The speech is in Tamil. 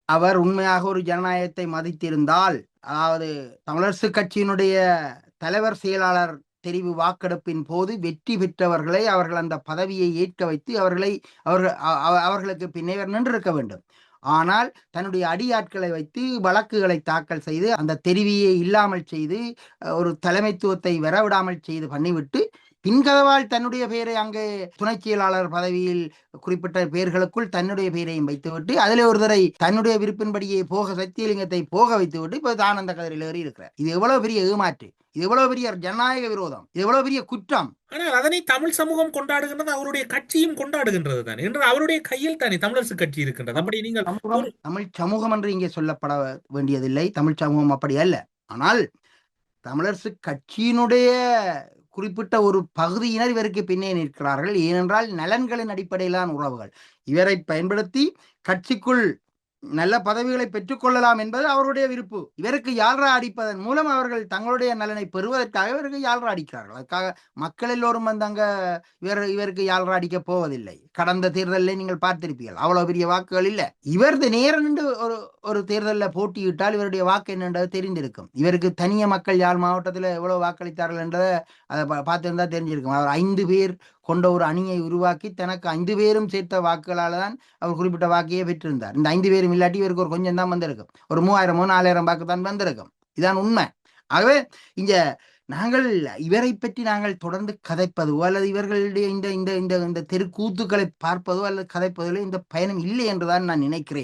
அவர் உண்மையாக ஒரு ஜனநாயகத்தை மதித்திருந்தால், அதாவது தமிழரசு கட்சியினுடைய தலைவர் செயலாளர் தெரிவு வாக்கெடுப்பின் போது வெற்றி பெற்றவர்களை அவர்கள் அந்த பதவியை ஏற்க வைத்து அவர்களுக்கு பின்னே நின்றிருக்க வேண்டும். ஆனால் தன்னுடைய அடியாட்களை வைத்து வழக்குகளை தாக்கல் செய்து அந்த தெரிவியை இல்லாமல் செய்து ஒரு தலைமைத்துவத்தை வரவிடாமல் செய்து பண்ணிவிட்டு பின்கதவால் தன்னுடைய பெயரை அங்கே துணை செயலாளர் பதவியில் குறிப்பிட்ட பெயர்களுக்குள் தன்னுடைய பெயரையும் வைத்துவிட்டு அதில் ஒருத்தரை தன்னுடைய விருப்பின்படியே போக சத்தியலிங்கத்தை போக வைத்துவிட்டு இப்ப ஆனந்த கதிரில் ஏறி இருக்கிறார். இது எவ்வளவு பெரிய ஏமாற்று, இது எவ்வளவு பெரிய ஜனநாயக விரோதம், இது எவ்வளவு பெரிய குற்றம். ஆனால் அதனை தமிழ் சமூகம் கொண்டாடுகின்றது, அவருடைய கட்சியும் கொண்டாடுகின்றது தானே, என்று அவருடைய கையில் தானே தமிழரசு கட்சி இருக்கின்றது. அப்படி நீங்கள் தமிழ் சமூகம் என்று இங்கே சொல்லப்பட வேண்டியதில்லை, தமிழ் சமூகம் அப்படி அல்ல. ஆனால் தமிழரசு கட்சியினுடைய குறிப்பிட்ட ஒரு பகுதியினர் இவருக்கு பின்னே நிற்கிறார்கள். ஏனென்றால் நலன்களின் அடிப்படையிலான உறவுகள் இவரை பயன்படுத்தி கட்சிக்குள் நல்ல பதவிகளை பெற்றுக்கொள்ளலாம் என்பது அவருடைய விருப்பு. இவருக்கு யாழ்ரா அடிப்பதன் மூலம் அவர்கள் தங்களுடைய நலனை பெறுவதற்காக இவருக்கு யாழ்ரா அடிக்கிறார்கள். அதுக்காக மக்கள் எல்லோரும் வந்து அங்க இவருக்கு யாழ்ரா அடிக்க போவதில்லை. கடந்த தேர்தலில் நீங்கள் பார்த்திருப்பீர்கள், அவ்வளவு பெரிய வாக்குகள் இல்லை. இவரது நேரம் நின்று ஒரு தேர்தலில் போட்டியிட்டால் இவருடைய வாக்கு என்னன்றது தெரிந்திருக்கும். இவருக்கு தனிய மக்கள் யாழ் மாவட்டத்தில் எவ்வளவு வாக்களித்தார்கள் என்றதை அதை பார்த்திருந்தா தெரிஞ்சிருக்கும். அவர் 5 பேர் கொண்ட ஒரு அணியை உருவாக்கி தனக்கு 5 பேரும் சேர்த்த வாக்குகளால் தான் அவர் குறிப்பிட்ட வாக்கையே பெற்றிருந்தார். இந்த 5 பேரும் இல்லாட்டி இவருக்கு ஒரு கொஞ்சம் தான் வந்திருக்கும், ஒரு 3000 4000 வாக்கு தான் வந்திருக்கும். இதான் உண்மை. ஆகவே இங்க நாங்கள் இவரை பற்றி நாங்கள் தொடர்ந்து கதைப்பதோ அல்லது இவர்களுடைய இந்த இந்த இந்த தெருக்கூத்துக்களை பார்ப்பதோ அல்லது கதைப்பதோ இந்த பயணம் இல்லை என்றுதான் நான் நினைக்கிறேன்.